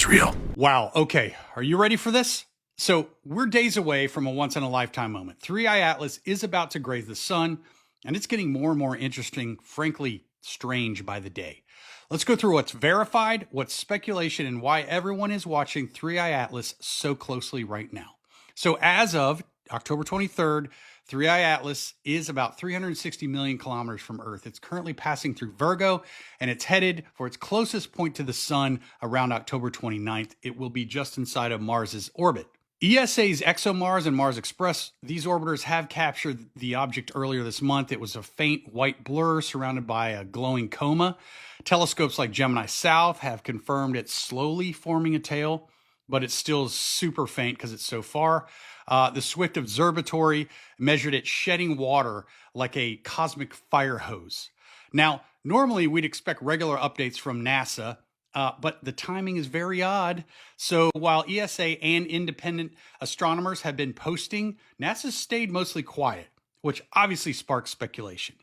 is real. Wow. Okay. Are you ready for this? So we're days away from a once-in-a-lifetime moment. 3i Atlas is about to graze the sun, and it's getting more and more interesting, frankly, strange by the day. Let's go through what's verified, what's speculation, and why everyone is watching 3i Atlas so closely right now. So as of October 23rd, 3i Atlas is about 360 million kilometers from Earth. It's currently passing through Virgo, and it's headed for its closest point to the sun around October 29th. It will be just inside of Mars's orbit. ESA's ExoMars and Mars Express, these orbiters have captured the object earlier this month. It was a faint white blur surrounded by a glowing coma. Telescopes like Gemini South have confirmed it's slowly forming a tail, but it's still super faint because it's so far. The Swift Observatory measured it shedding water like a cosmic fire hose. Now, normally we'd expect regular updates from NASA, but the timing is very odd. So while ESA and independent astronomers have been posting, NASA's stayed mostly quiet, which obviously sparks speculation.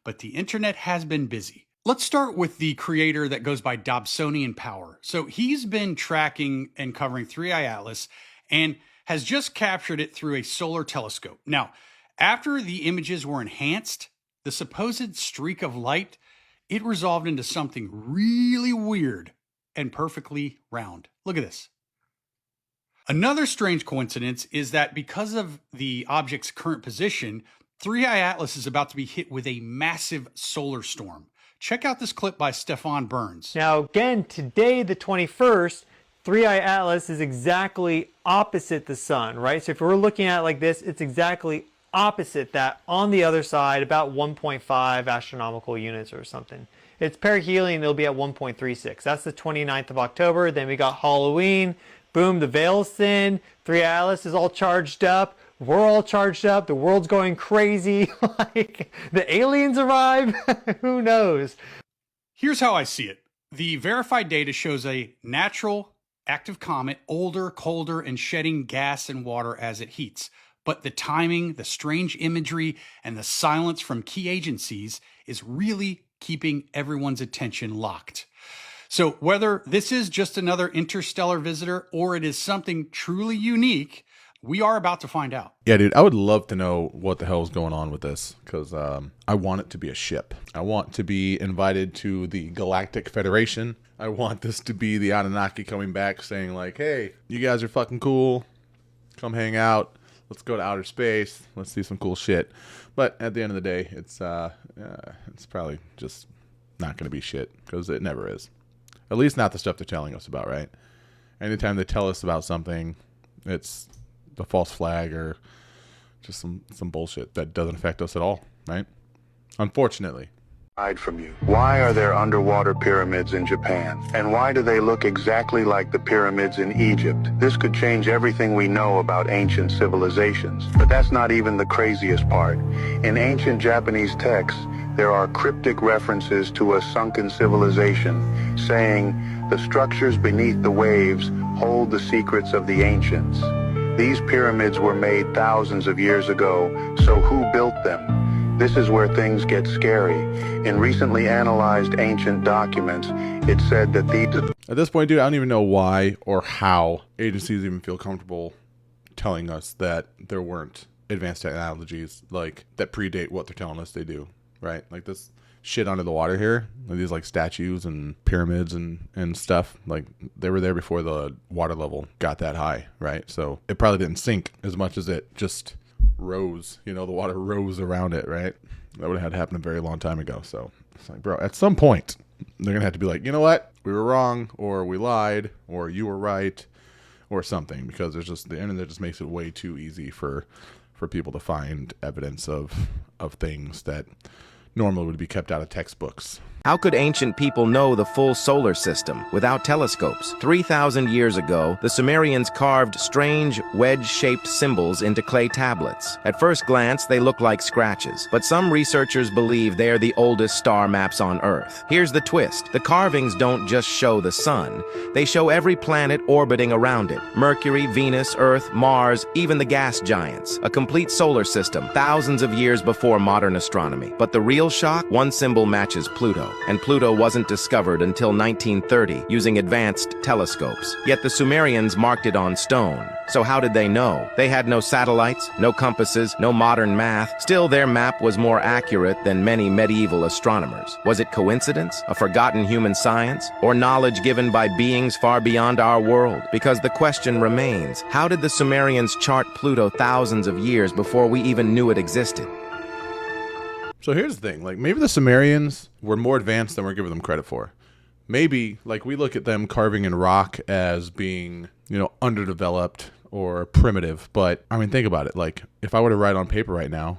But the internet has been busy. Let's start with the creator that goes by Dobsonian Power. So he's been tracking and covering 3i Atlas and has just captured it through a solar telescope. Now, after the images were enhanced, the supposed streak of light, it resolved into something really weird and perfectly round. Look at this. Another strange coincidence is that because of the object's current position, 3i Atlas is about to be hit with a massive solar storm. Check out this clip by Stefan Burns. Now again, today the 21st, 3i Atlas is exactly opposite the sun, right? So if we're looking at it like this, it's exactly opposite that on the other side, about 1.5 astronomical units or something. It's perihelion, it'll be at 1.36. That's the 29th of October. Then we got Halloween. Boom, the veil's thin. 3i Atlas is all charged up. We're all charged up. The world's going crazy. Like, the aliens arrive. Who knows? Here's how I see it. The verified data shows a natural active comet, older, colder, and shedding gas and water as it heats. But the timing, the strange imagery, and the silence from key agencies is really keeping everyone's attention locked. So whether this is just another interstellar visitor or it is something truly unique, we are about to find out. Yeah, dude, I would love to know what the hell is going on with this, because I want it to be a ship. I want to be invited to the Galactic Federation. I want this to be the Anunnaki coming back saying like, hey, you guys are fucking cool. Come hang out. Let's go to outer space. Let's see some cool shit. But at the end of the day, it's probably just not going to be shit, because it never is. At least not the stuff they're telling us about, right? Anytime they tell us about something, it's a false flag or just some bullshit that doesn't affect us at all, right? Unfortunately. From you. Why are there underwater pyramids in Japan? And why do they look exactly like the pyramids in Egypt? This could change everything we know about ancient civilizations. But that's not even the craziest part. In ancient Japanese texts, there are cryptic references to a sunken civilization, saying the structures beneath the waves hold the secrets of the ancients. These pyramids were made thousands of years ago, so who built them? This is where things get scary. In recently analyzed ancient documents, it said that these... At this point, dude, I don't even know why or how agencies even feel comfortable telling us that there weren't advanced technologies like that predate what they're telling us they do, right? Like this shit under the water here, like these like statues and pyramids and stuff, like they were there before the water level got that high, right? So it probably didn't sink as much as it just rose, you know, the water rose around it, right? That would have had to happen a very long time ago. So it's like, bro, at some point they're gonna have to be like, you know what, we were wrong, or we lied, or you were right, or something, because there's just the internet just makes it way too easy for people to find evidence of things that normally would be kept out of textbooks. How could ancient people know the full solar system without telescopes? 3,000 years ago, the Sumerians carved strange, wedge-shaped symbols into clay tablets. At first glance, they look like scratches, but some researchers believe they are the oldest star maps on Earth. Here's the twist. The carvings don't just show the sun. They show every planet orbiting around it. Mercury, Venus, Earth, Mars, even the gas giants. A complete solar system, thousands of years before modern astronomy. But the real shock? One symbol matches Pluto. and Pluto wasn't discovered until 1930 using advanced telescopes. Yet the Sumerians marked it on stone. So how did they know? They had no satellites, no compasses, no modern math. Still, their map was more accurate than many medieval astronomers. Was it coincidence, a forgotten human science, or knowledge given by beings far beyond our world? Because the question remains, how did the Sumerians chart Pluto thousands of years before we even knew it existed? So here's the thing, like maybe the Sumerians were more advanced than we're giving them credit for. Maybe, like, we look at them carving in rock as being, underdeveloped or primitive. But, I mean, think about it. Like, if I were to write on paper right now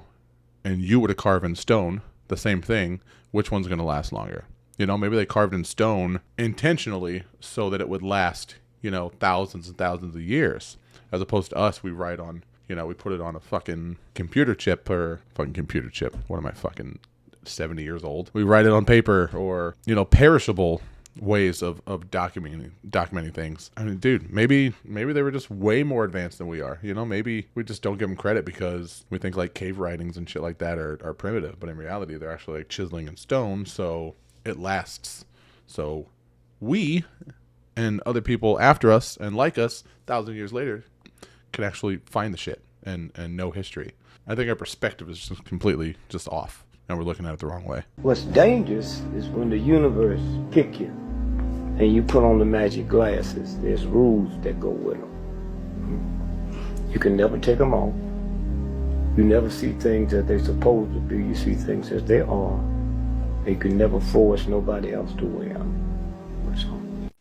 and you were to carve in stone the same thing, which one's going to last longer? Maybe they carved in stone intentionally so that it would last, thousands and thousands of years. As opposed to us, we write on, we put it on a fucking computer chip. What am I, fucking 70 years old? We write it on paper or, perishable ways of documenting things. I mean, dude, maybe they were just way more advanced than we are. Maybe we just don't give them credit because we think like cave writings and shit like that are primitive. But in reality, they're actually like chiseling in stone, so it lasts. So we and other people after us and like us 1,000 years later can actually find the shit and know history. I think our perspective is just completely just off, and we're looking at it the wrong way. What's dangerous is when the universe pick you and you put on the magic glasses. There's rules that go with them. You can never take them off. You never see things that they're supposed to be. You see things as they are. And you can never force nobody else to wear them.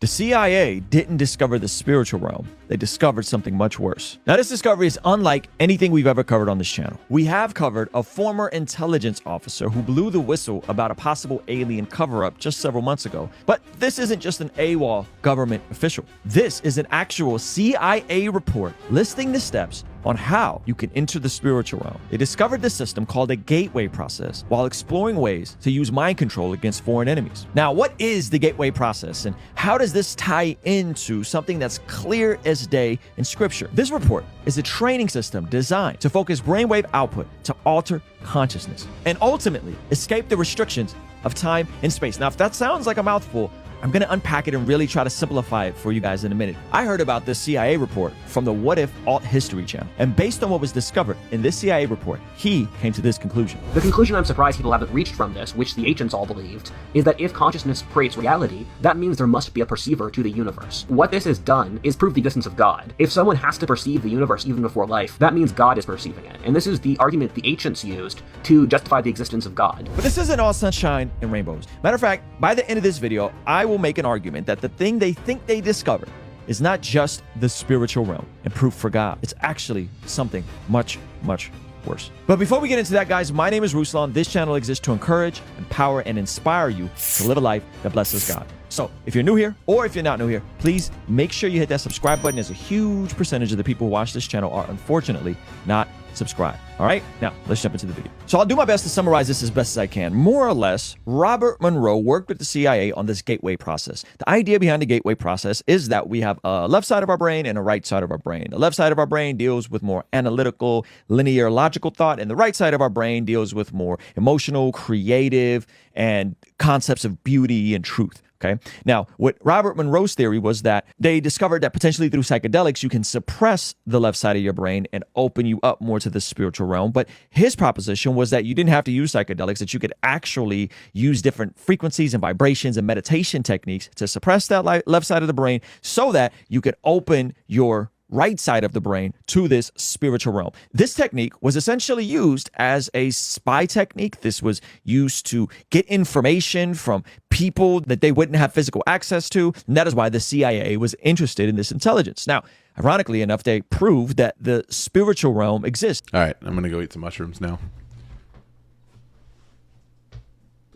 The CIA didn't discover the spiritual realm. They discovered something much worse. Now, this discovery is unlike anything we've ever covered on this channel. We have covered a former intelligence officer who blew the whistle about a possible alien cover-up just several months ago. But this isn't just an AWOL government official. This is an actual CIA report listing the steps on how you can enter the spiritual realm. They discovered this system called a gateway process while exploring ways to use mind control against foreign enemies. Now, what is the gateway process and how does this tie into something that's clear as day in scripture? This report is a training system designed to focus brainwave output to alter consciousness and ultimately escape the restrictions of time and space. Now, if that sounds like a mouthful, I'm going to unpack it and really try to simplify it for you guys in a minute. I heard about this CIA report from the What If Alt History channel. And based on what was discovered in this CIA report, he came to this conclusion. The conclusion I'm surprised people haven't reached from this, which the ancients all believed, is that if consciousness creates reality, that means there must be a perceiver to the universe. What this has done is prove the existence of God. If someone has to perceive the universe even before life, that means God is perceiving it. And this is the argument the ancients used to justify the existence of God. But this isn't all sunshine and rainbows. Matter of fact, by the end of this video, I will make an argument that the thing they think they discovered is not just the spiritual realm and proof for God. It's actually something much, much worse. But before we get into that, guys, my name is Ruslan. This channel exists to encourage, empower, and inspire you to live a life that blesses God. So if you're new here, or if you're not new here, please make sure you hit that subscribe button, as a huge percentage of the people who watch this channel are unfortunately not subscribed. All right, now let's jump into the video. So I'll do my best to summarize this as best as I can. More or less, Robert Monroe worked with the CIA on this gateway process. The idea behind the gateway process is that we have a left side of our brain and a right side of our brain. The left side of our brain deals with more analytical, linear, logical thought, and the right side of our brain deals with more emotional, creative, and concepts of beauty and truth. Okay. Now, what Robert Monroe's theory was that they discovered that potentially through psychedelics, you can suppress the left side of your brain and open you up more to the spiritual realm. But his proposition was that you didn't have to use psychedelics, that you could actually use different frequencies and vibrations and meditation techniques to suppress that left side of the brain so that you could open your right side of the brain to this spiritual realm. This technique was essentially used as a spy technique. This was used to get information from people that they wouldn't have physical access to. And that is why the CIA was interested in this intelligence. Now, ironically enough, they proved that the spiritual realm exists. All right, I'm going to go eat some mushrooms now.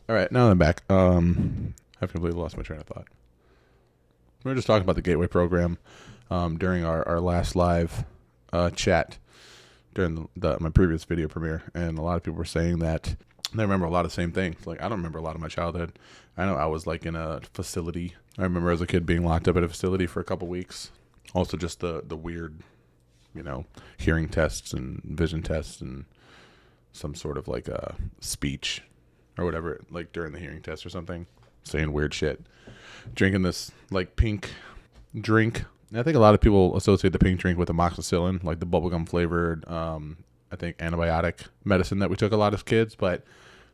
All right, now I'm back. I've completely lost my train of thought. We were just talking about the Gateway program during our last live chat during my previous video premiere, and a lot of people were saying that they remember a lot of the same things. Like, I don't remember a lot of my childhood. I know I was like in a facility. I remember as a kid being locked up at a facility for a couple weeks. Also just the weird, hearing tests and vision tests and some sort of like a speech or whatever, like during the hearing test or something, saying weird shit, drinking this like pink drink. And I think a lot of people associate the pink drink with amoxicillin, like the bubblegum flavored, I think antibiotic medicine that we took a lot as kids, but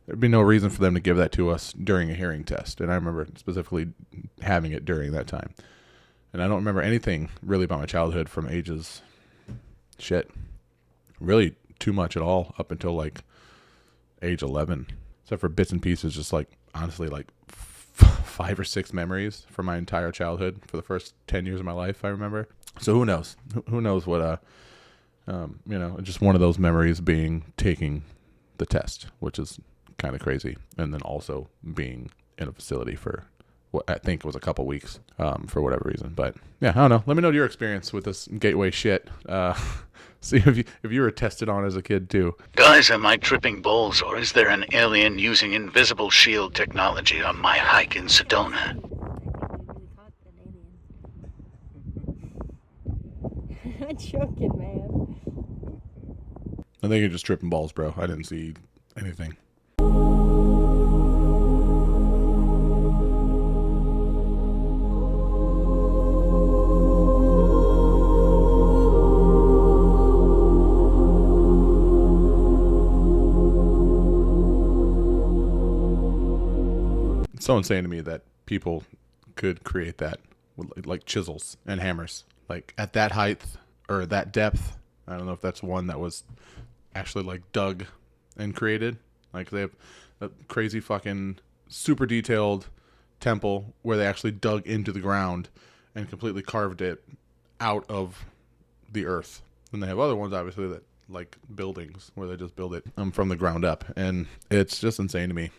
there'd be no reason for them to give that to us during a hearing test. And I remember specifically having it during that time. And I don't remember anything really about my childhood from ages, really too much at all up until like age 11, except for bits and pieces, just like honestly like 5 or 6 memories from my entire childhood for the first 10 years of my life, I remember. So who knows? Who knows what, just one of those memories being taking the test, which is kind of crazy. And then also being in a facility for what I think was a couple weeks, for whatever reason. But yeah, I don't know. Let me know your experience with this gateway shit. See if you were tested on as a kid too. Guys, am I tripping balls, or is there an alien using invisible shield technology on my hike in Sedona? I'm joking, man. I think you're just tripping balls, bro. I didn't see anything. It's so insane to me that people could create that with like chisels and hammers, like at that height or that depth. I don't know if that's one that was actually like dug and created. Like they have a crazy fucking super detailed temple where they actually dug into the ground and completely carved it out of the earth. And they have other ones obviously that like buildings where they just build it from the ground up. And it's just insane to me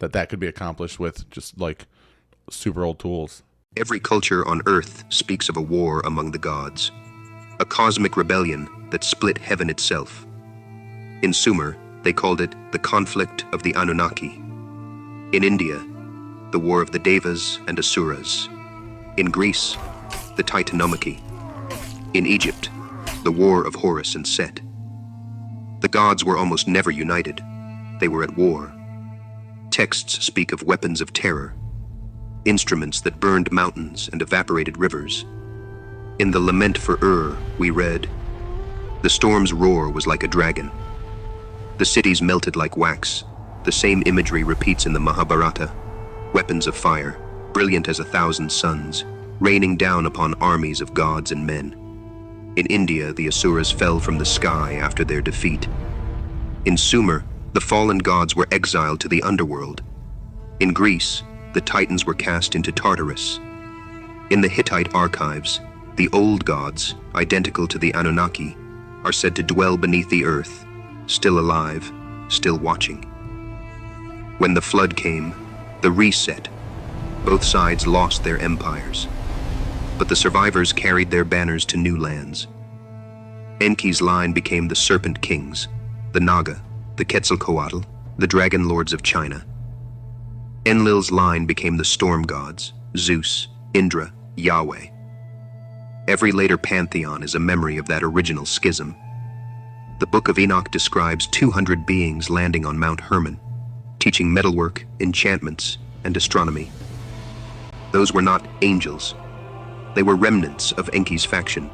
that could be accomplished with just like super old tools. Every culture on Earth speaks of a war among the gods, a cosmic rebellion that split heaven itself. In Sumer, they called it the conflict of the Anunnaki. In India, the war of the Devas and Asuras. In Greece, the Titanomachy. In Egypt, the war of Horus and Set. The gods were almost never united. They were at war. Texts speak of weapons of terror, instruments that burned mountains and evaporated rivers. In the Lament for Ur, we read, "The storm's roar was like a dragon. The cities melted like wax." The same imagery repeats in the Mahabharata. Weapons of fire, brilliant as 1,000 suns, raining down upon armies of gods and men. In India, the Asuras fell from the sky after their defeat. In Sumer, the fallen gods were exiled to the underworld. In Greece, the Titans were cast into Tartarus. In the Hittite archives, the old gods, identical to the Anunnaki, are said to dwell beneath the earth, still alive, still watching. When the flood came, the reset, both sides lost their empires. But the survivors carried their banners to new lands. Enki's line became the Serpent Kings, the Naga, the Quetzalcoatl, the Dragon Lords of China. Enlil's line became the Storm Gods, Zeus, Indra, Yahweh. Every later pantheon is a memory of that original schism. The Book of Enoch describes 200 beings landing on Mount Hermon, teaching metalwork, enchantments, and astronomy. Those were not angels. They were remnants of Enki's faction,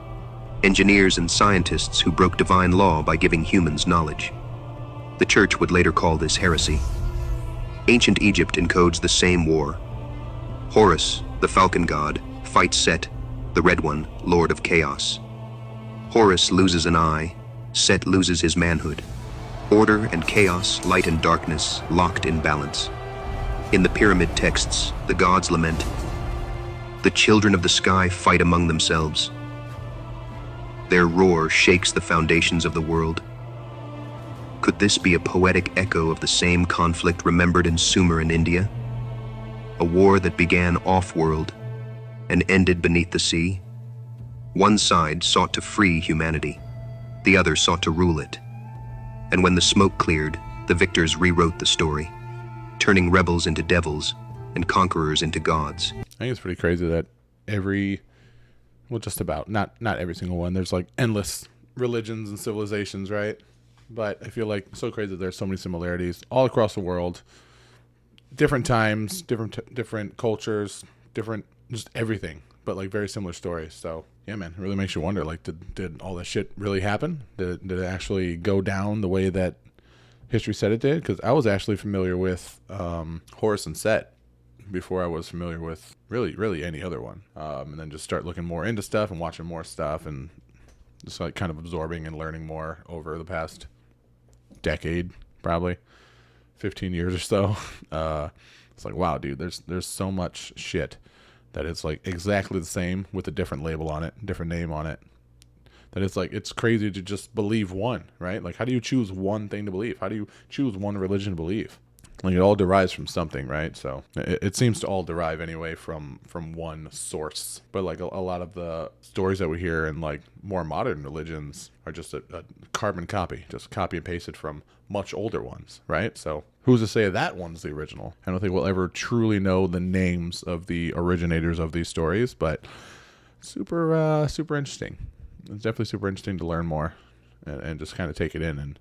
engineers and scientists who broke divine law by giving humans knowledge. The church would later call this heresy. Ancient Egypt encodes the same war. Horus, the falcon god, fights Set, the Red One, Lord of Chaos. Horus loses an eye, Set loses his manhood. Order and chaos, light and darkness, locked in balance. In the pyramid texts, the gods lament. The children of the sky fight among themselves. Their roar shakes the foundations of the world. Could this be a poetic echo of the same conflict remembered in Sumer in India? A war that began off-world and ended beneath the sea? One side sought to free humanity. The other sought to rule it. And when the smoke cleared, the victors rewrote the story, turning rebels into devils and conquerors into gods. I think it's pretty crazy that just about, not every single one, there's like endless religions and civilizations, right? but I feel like it's so crazy that there's so many similarities all across the world. Different times, different cultures, different just everything, but like very similar stories. So yeah, man, it really makes you wonder. Like, did all that shit really happen? Did it actually go down the way that history said it did? Because I was actually familiar with Horus and Set before I was familiar with really any other one. And then just start looking more into stuff and watching more stuff and just like kind of absorbing and learning more over the past decade, probably 15 years or so. It's like, wow, dude, there's so much shit that it's like exactly the same with a different label on it, different name on it. That it's like, it's crazy to just believe one, right? Like, how do you choose one thing to believe? How do you choose one religion to believe? Like, it all derives from something, right? So it seems to all derive anyway from one source. But like a lot of the stories that we hear in like more modern religions are just a carbon copy, just copy and pasted from much older ones, right? So who's to say that one's the original? I don't think we'll ever truly know the names of the originators of these stories, but super interesting. It's definitely super interesting to learn more and just kind of take it in and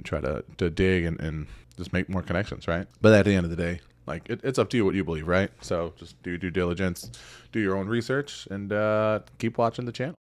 try to dig and just make more connections, right? But at the end of the day, like, it's up to you what you believe, right? So just do your due diligence, do your own research, and keep watching the channel.